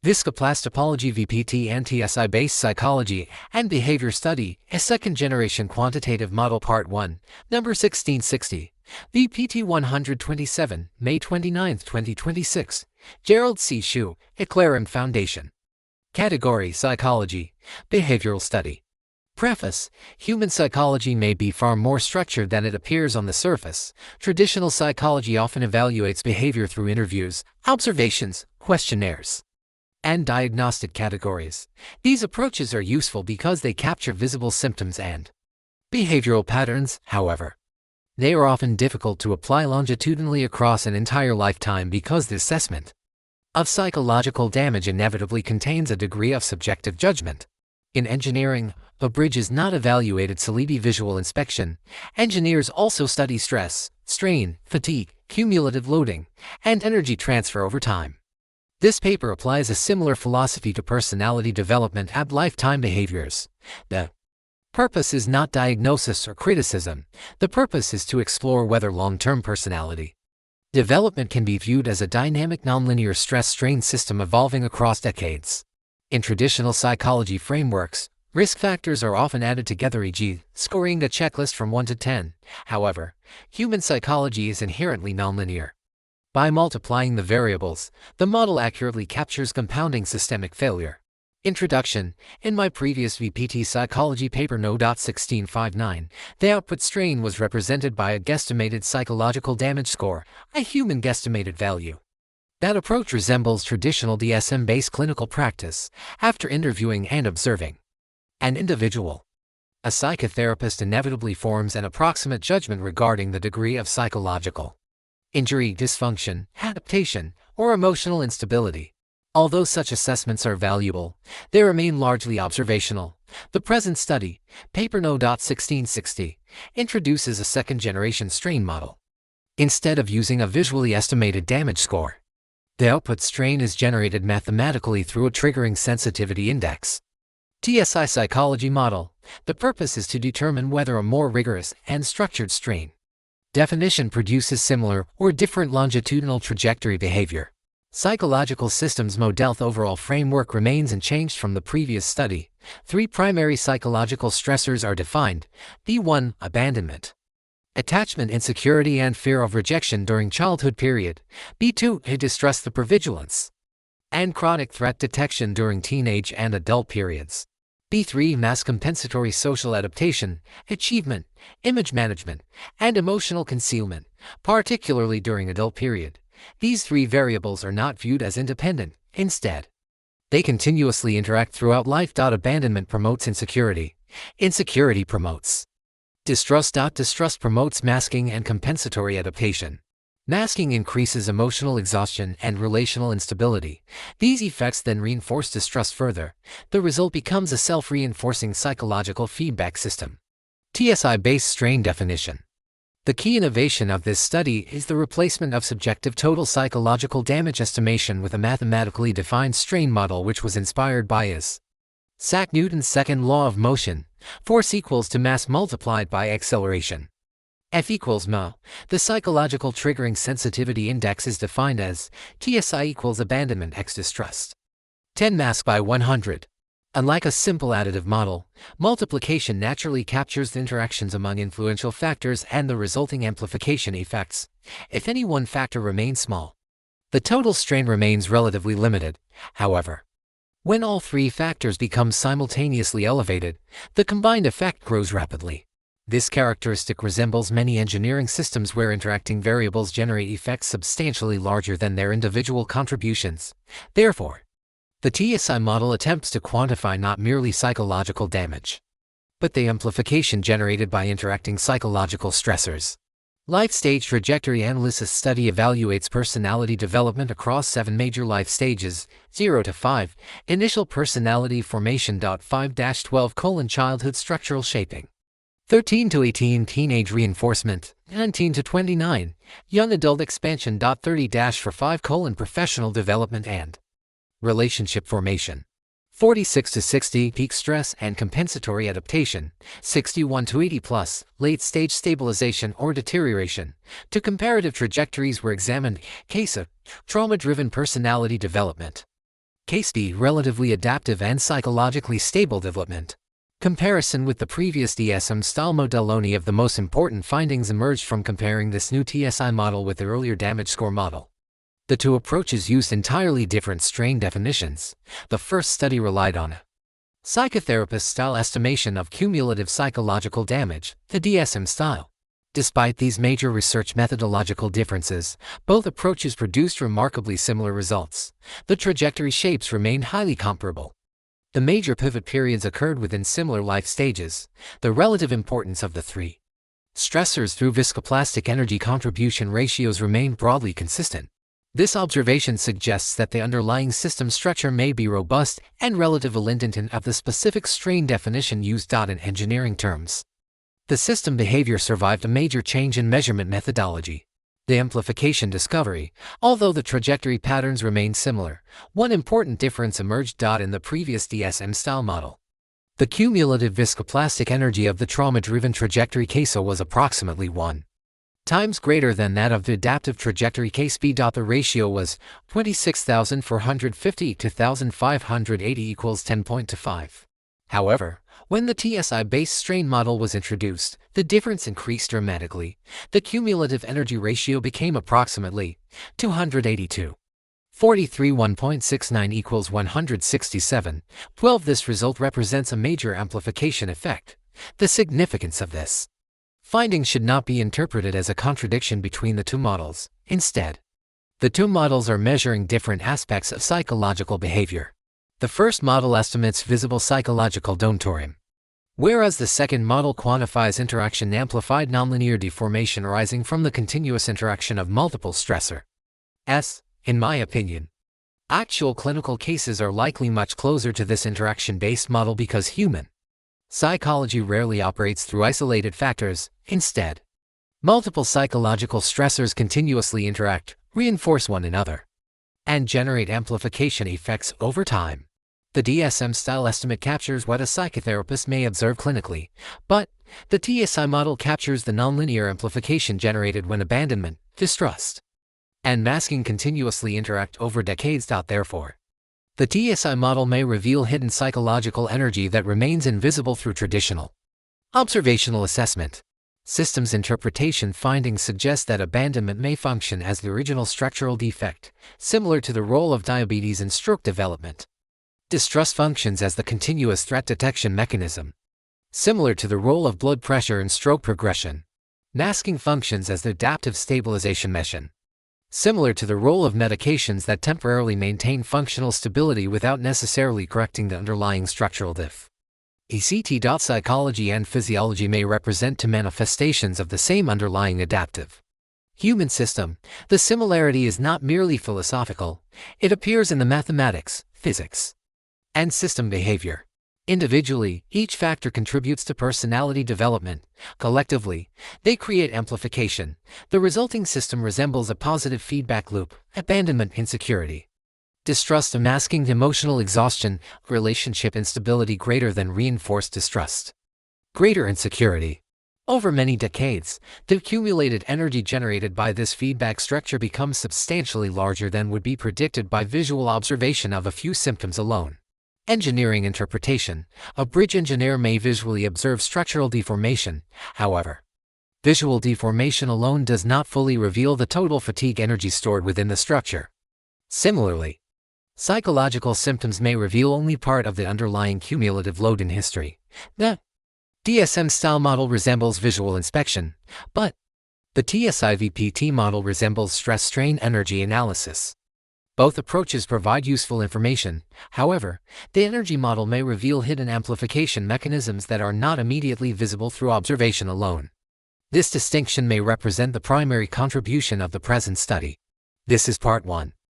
Viscoplastopology VPT&TSI-Based Psychology and Behavior Study, a second-generation quantitative model Part 1, number 1660, VPT 127, May 29, 2026, Gerald C. EclaireMD Foundation. Category: Psychology, Behavioral Study. Preface: Human psychology may be far more structured than it appears on the surface. Traditional psychology often evaluates behavior through interviews, observations, questionnaires, and diagnostic categories. These approaches are useful because they capture visible symptoms and behavioral patterns. However, they are often difficult to apply longitudinally across an entire lifetime because the assessment of psychological damage inevitably contains a degree of subjective judgment. In engineering, the bridge is not evaluated solely visual inspection. Engineers also study stress, strain, fatigue, cumulative loading, and energy transfer over time. This paper applies a similar philosophy to personality development and lifetime behaviors. The purpose is not diagnosis or criticism. The purpose is to explore whether long-term personality development can be viewed as a dynamic nonlinear stress-strain system evolving across decades. In traditional psychology frameworks, risk factors are often added together, e.g., scoring a checklist from 1 to 10. However, human psychology is inherently nonlinear. By multiplying the variables, the model accurately captures compounding systemic failure. Introduction: In my previous VPT psychology paper No.1659, the output strain was represented by a guesstimated psychological damage score, a human guesstimated value. That approach resembles traditional DSM-based clinical practice. After interviewing and observing an individual, a psychotherapist inevitably forms an approximate judgment regarding the degree of psychological injury, dysfunction, adaptation, or emotional instability. Although such assessments are valuable, they remain largely observational. The present study, paper No.1660, introduces a second-generation strain model. Instead of using a visually estimated damage score, the output strain is generated mathematically through a triggering sensitivity index. TSI psychology model. The purpose is to determine whether a more rigorous and structured strain definition produces similar or different longitudinal trajectory behavior. Psychological systems model. The overall framework remains unchanged from the previous study. 3 primary psychological stressors are defined. B1, abandonment, attachment, insecurity, and fear of rejection during childhood period. B2, distrust, hypervigilance, and chronic threat detection during teenage and adult periods. B3, mass compensatory social adaptation, achievement, image management, and emotional concealment, particularly during adult period. These 3 variables are not viewed as independent. Instead, they continuously interact throughout life. Abandonment promotes insecurity. Insecurity promotes distrust. Distrust promotes masking and compensatory adaptation. Masking increases emotional exhaustion and relational instability. These effects then reinforce distrust further. The result becomes a self-reinforcing psychological feedback system. TSI-based strain definition. The key innovation of this study is the replacement of subjective total psychological damage estimation with a mathematically defined strain model, which was inspired by Isaac Newton's second law of motion: force equals to mass multiplied by acceleration. F equals ma. The psychological triggering sensitivity index is defined as TSI equals abandonment x distrust 10 mass by 100. Unlike a simple additive model, multiplication naturally captures the interactions among influential factors and the resulting amplification effects. If any one factor remains small, the total strain remains relatively limited. However, when all 3 factors become simultaneously elevated, the combined effect grows rapidly. This characteristic resembles many engineering systems where interacting variables generate effects substantially larger than their individual contributions. Therefore, the TSI model attempts to quantify not merely psychological damage, but the amplification generated by interacting psychological stressors. Life stage trajectory analysis study evaluates personality development across 7 major life stages: 0 to 5, initial personality formation. 5-12 childhood structural shaping. 13 to 18, teenage reinforcement. 19 to 29, young adult expansion. 30-5 professional development and relationship formation. 46 to 60, peak stress and compensatory adaptation. 61 to 80+, late stage stabilization or deterioration. 2 comparative trajectories were examined. Case of trauma-driven personality development. Case B. Relatively adaptive and psychologically stable development. Comparison with the previous DSM-style model. Only of the most important findings emerged from comparing this new TSI model with the earlier damage score model. The two approaches used entirely different strain definitions. The first study relied on a psychotherapist-style estimation of cumulative psychological damage, the DSM style. Despite these major research methodological differences, both approaches produced remarkably similar results. The trajectory shapes remained highly comparable. The major pivot periods occurred within similar life stages. The relative importance of the three stressors through viscoplastic energy contribution ratios remained broadly consistent. This observation suggests that the underlying system structure may be robust and relatively independent of the specific strain definition used in engineering terms. The system behavior survived a major change in measurement methodology. The amplification discovery, although the trajectory patterns remained similar, one important difference emerged in the previous DSM-style model. The cumulative viscoplastic energy of the trauma-driven trajectory case A was approximately 1 times greater than that of the adaptive trajectory case B. The ratio was 26,450 to 1,580 equals 10.25. However, when the TSI-based strain model was introduced, the difference increased dramatically. The cumulative energy ratio became approximately 282. 43 1.69 equals 167. 12. This result represents a major amplification effect. The significance of this finding should not be interpreted as a contradiction between the two models. Instead, the two models are measuring different aspects of psychological behavior. The first model estimates visible psychological downturn, whereas the second model quantifies interaction-amplified nonlinear deformation arising from the continuous interaction of multiple stressors. In my opinion, actual clinical cases are likely much closer to this interaction-based model because human psychology rarely operates through isolated factors. Instead, multiple psychological stressors continuously interact, reinforce one another, and generate amplification effects over time. The DSM-style estimate captures what a psychotherapist may observe clinically, but the TSI model captures the nonlinear amplification generated when abandonment, distrust, and masking continuously interact over decades. Therefore, the TSI model may reveal hidden psychological energy that remains invisible through traditional observational assessment. Systems interpretation findings suggest that abandonment may function as the original structural defect, similar to the role of diabetes in stroke development. Distrust functions as the continuous threat detection mechanism, similar to the role of blood pressure in stroke progression. Masking functions as the adaptive stabilization mechanism, similar to the role of medications that temporarily maintain functional stability without necessarily correcting the underlying structural defect. Psychology and physiology may represent two manifestations of the same underlying adaptive human system. The similarity is not merely philosophical, it appears in the mathematics, physics, and system behavior. Individually, each factor contributes to personality development. Collectively, they create amplification. The resulting system resembles a positive feedback loop: abandonment, insecurity, distrust, masking, emotional exhaustion, relationship instability greater than reinforced distrust, greater insecurity. Over many decades, the accumulated energy generated by this feedback structure becomes substantially larger than would be predicted by visual observation of a few symptoms alone. Engineering interpretation. A bridge engineer may visually observe structural deformation. However, visual deformation alone does not fully reveal the total fatigue energy stored within the structure. Similarly, psychological symptoms may reveal only part of the underlying cumulative load in history. The DSM-style model resembles visual inspection, but the TSI-VPT model resembles stress-strain energy analysis. Both approaches provide useful information. However, the energy model may reveal hidden amplification mechanisms that are not immediately visible through observation alone. This distinction may represent the primary contribution of the present study. This is Part 1.